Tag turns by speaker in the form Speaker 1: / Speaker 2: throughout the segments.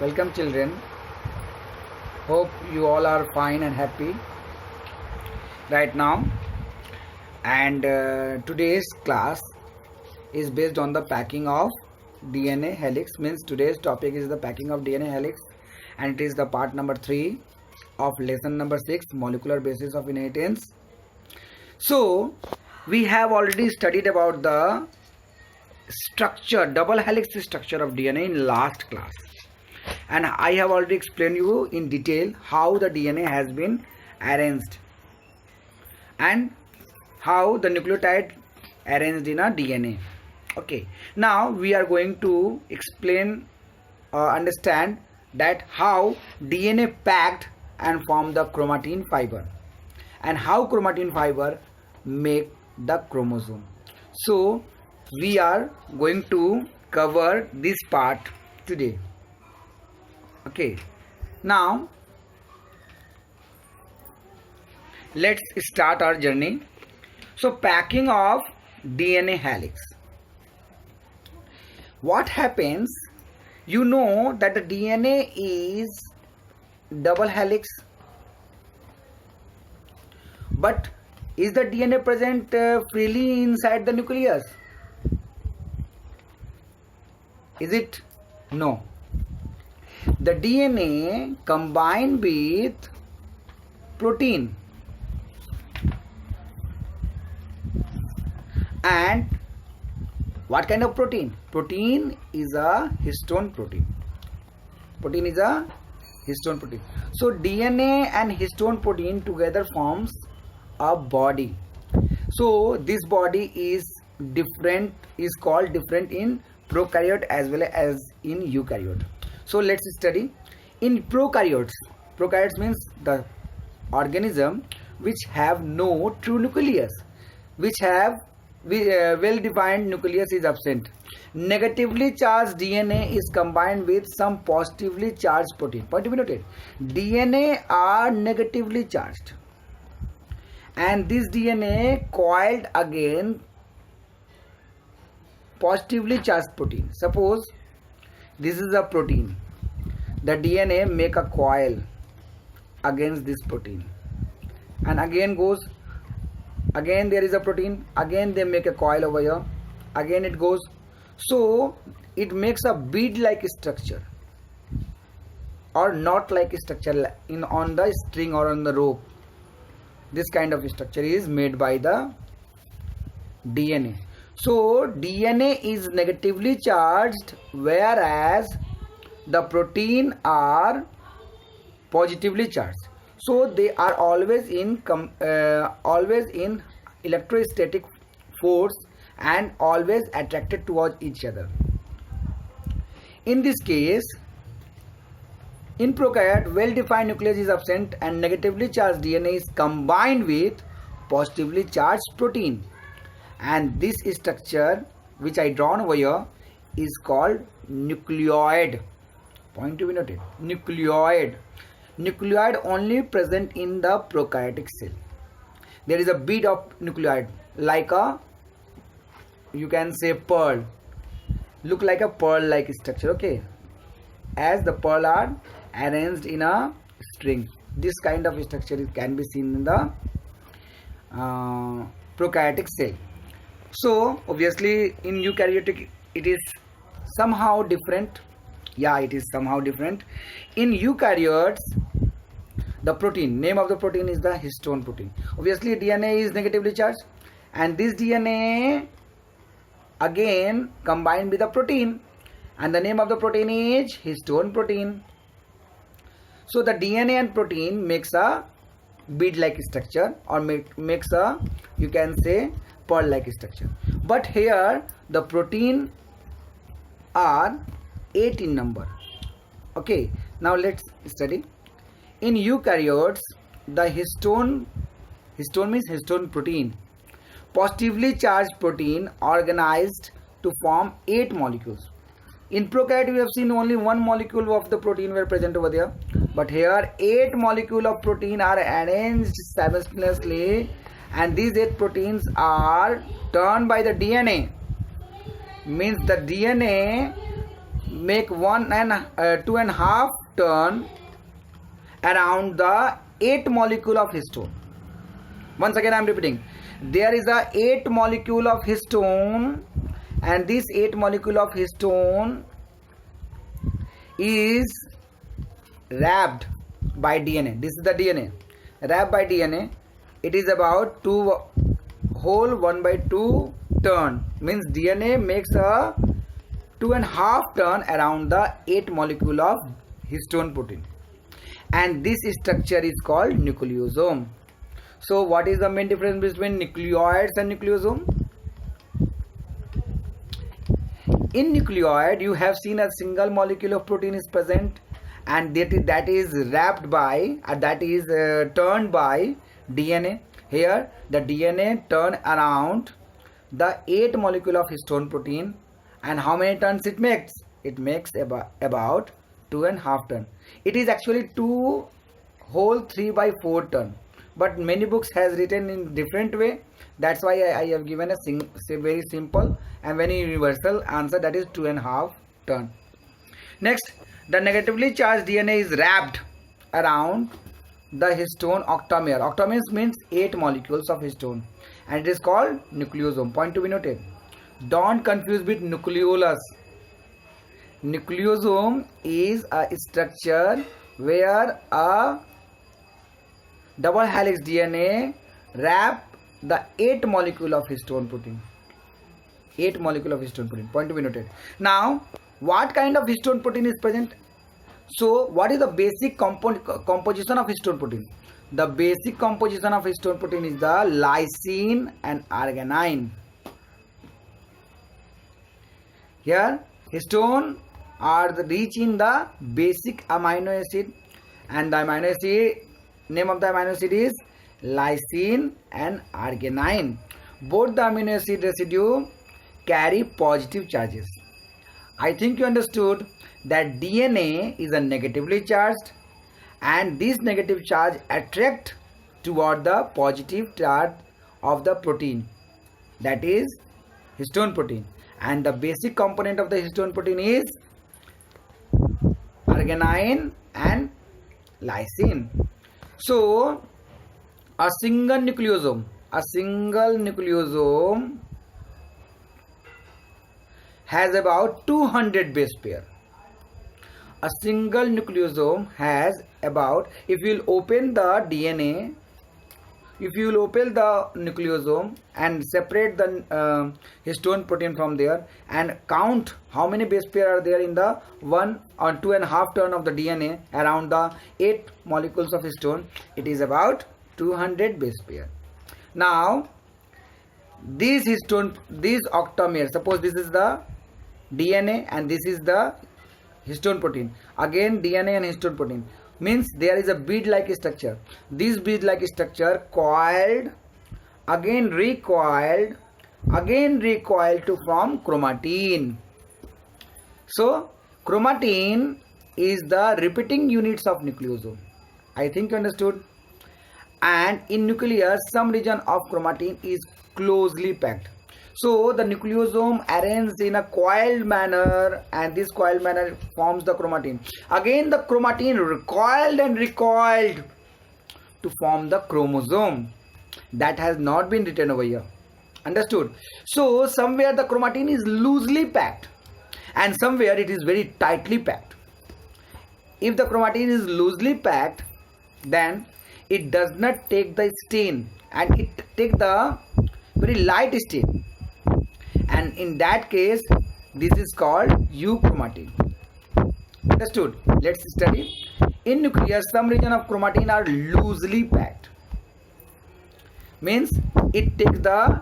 Speaker 1: Welcome children. Hope you all are fine and happy right now. And today's class is based on the packing of DNA helix. Means today's topic is the packing of DNA helix, and it is the part number 3 of lesson number 6, molecular basis of inheritance. So we have already studied about the structure, double helix structure of DNA in last class, and I have already explained you in detail how the DNA has been arranged and how the nucleotide arranged in a DNA. Okay, now we are going to explain understand that how DNA packed and form the chromatin fiber, and how chromatin fiber make the chromosome. So we are going to cover this part today. Okay, now let's start our journey. So packing of DNA helix. What happens? You know that the DNA is double helix, but is the DNA present freely inside the nucleus? Is it? No. The DNA combined with protein, and what kind of protein? Protein is a histone protein. Protein is a histone protein. So DNA and histone protein together forms a body. So this body is different, is called different in prokaryote as well as in eukaryote. So let's study in prokaryotes. Prokaryotes means the organism which have no true nucleus, which have well-defined nucleus is absent. Negatively charged DNA is combined with some positively charged protein. Point to be noted. DNA are negatively charged, and this DNA coiled again positively charged protein. Suppose this is a protein. The DNA make a coil against this protein, and again goes. Again there is a protein. Again they make a coil over here. Again it goes. So it makes a bead-like structure, or knot-like structure on the string or on the rope. This kind of structure is made by the DNA. So DNA is negatively charged, whereas the protein are positively charged. So they are always in electrostatic force and always attracted towards each other. In this case, in prokaryote, well-defined nucleus is absent and negatively charged DNA is combined with positively charged protein. And this structure which I drawn over here is called nucleoid. Point to be noted. Nucleoid. Nucleoid only present in the prokaryotic cell. There is a bead of nucleoid, like a, you can say, pearl. Look like a pearl-like structure. Okay, as the pearl are arranged in a string. This kind of structure can be seen in the prokaryotic cell. So obviously in eukaryotic it is somehow different. Yeah, it is somehow different. In eukaryotes, the protein, name of the protein is the histone protein. Obviously DNA is negatively charged, and this DNA again combined with the protein, and the name of the protein is histone protein. So the DNA and protein makes a bead-like structure, or makes a, you can say, pearl-like structure. But here the protein are 8 in number. Okay, now let's study. In eukaryotes, the histone means histone protein, positively charged protein organized to form 8 molecules. In prokaryote we have seen only 1 molecule of the protein were present over there, but here 8 molecules of protein are arranged simultaneously, and these 8 proteins are turned by the DNA. Means the DNA make 2.5 turn around the 8 molecule of histone. Once again I am repeating, there is a 8 molecule of histone, and this 8 molecule of histone is wrapped by DNA. This is the DNA wrapped by DNA. It is about 2 whole 1/2 turn, means DNA makes a 2.5 turn around the 8 molecule of histone protein, and this structure is called nucleosome. So what is the main difference between nucleoids and nucleosome? In nucleoid you have seen a single molecule of protein is present, and that is wrapped by turned by DNA. Here the DNA turn around the 8 molecule of histone protein, and how many turns it makes? It makes about 2.5 turn. It is actually 2 whole 3/4 turn, but many books has written in different way. That's why I have given a very simple and very universal answer, that is 2.5 turn. Next, the negatively charged DNA is wrapped around the histone octamer. Octamer means 8 molecules of histone, and it is called nucleosome. Point to be noted. Don't confuse with nucleolus. Nucleosome is a structure where a double helix DNA wrap the 8 molecule of histone protein. 8 molecule of histone protein. Point to be noted. Now, what kind of histone protein is present? So, what is the basic composition of histone protein? The basic composition of histone protein is the lysine and arginine. Here, histone are rich in the basic amino acid, and the amino acid, name of the amino acid is lysine and arginine. Both the amino acid residue carry positive charges. I think you understood that DNA is a negatively charged, and this negative charge attract toward the positive charge of the protein, that is histone protein, and the basic component of the histone protein is arginine and lysine. So a single nucleosome has about 200 base pair. A single nucleosome has about, if you will open the DNA, if you will open the nucleosome and separate the histone protein from there and count how many base pair are there in the 1 or 2.5 turn of the DNA around the 8 molecules of histone, it is about 200 base pair. Now this octamer, suppose this is the DNA and this is the histone protein. Again DNA and histone protein, means there is a bead like structure. This bead like structure coiled, again recoiled to form chromatin. So chromatin is the repeating units of nucleosome. I think you understood. And in nucleus, some region of chromatin is closely packed. So the nucleosome arranged in a coiled manner, and this coiled manner forms the chromatin. Again the chromatin recoiled to form the chromosome. That has not been written over here. Understood? So somewhere the chromatin is loosely packed and somewhere it is very tightly packed. If the chromatin is loosely packed, then it does not take the stain and it takes the very light stain, and in that case this is called euchromatin. Understood? Let's study. In nucleus, some region of chromatin are loosely packed, means it takes the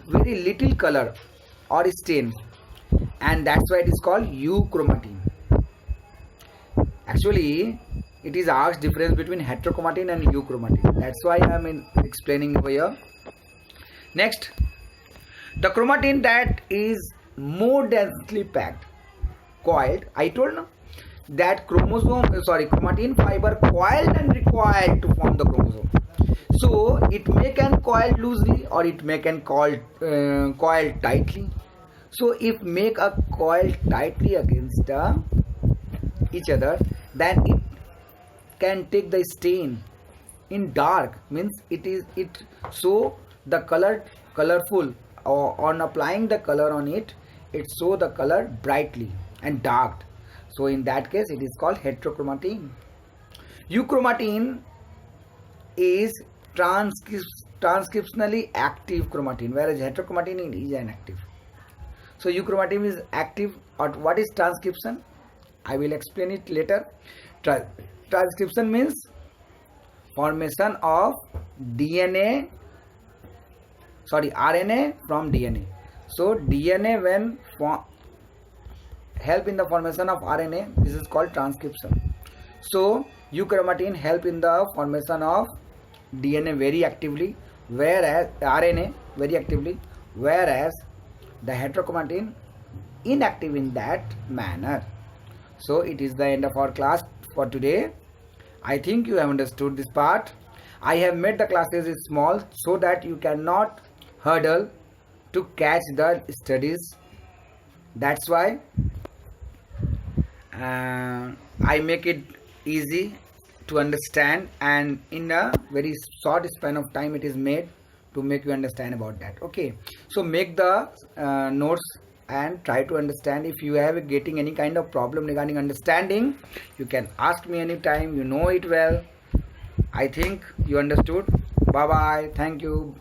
Speaker 1: very little color or stain, and that's why it is called euchromatin. Actually it is asked difference between heterochromatin and euchromatin. That's why I am explaining over here. Next, the chromatin that is more densely packed, coiled. I told you that chromatin fiber coiled and recoiled to form the chromosome. So it may can coil loosely or it may can coil tightly. So if make a coil tightly against each other, then it can take the stain. In dark means it show the colorful, or on applying the color on it, it show the color brightly and dark. So in that case it is called heterochromatin. Euchromatin is transcriptionally active chromatin, whereas heterochromatin is inactive. So euchromatin is active. Or what is transcription? I will explain it later. Transcription means formation of RNA from DNA. So DNA when help in the formation of RNA, this is called transcription. So euchromatin help in the formation of DNA very actively, whereas RNA very actively, whereas the heterochromatin inactive in that manner. So it is the end of our class for today. I think you have understood this part. I have made the classes small so that you cannot hurdle to catch the studies. That's why I make it easy to understand, and in a very short span of time it is made to make you understand about that. Okay, so make the notes and try to understand. If you have getting any kind of problem regarding understanding, you can ask me anytime. You know it well. I think you understood. Bye bye. Thank you.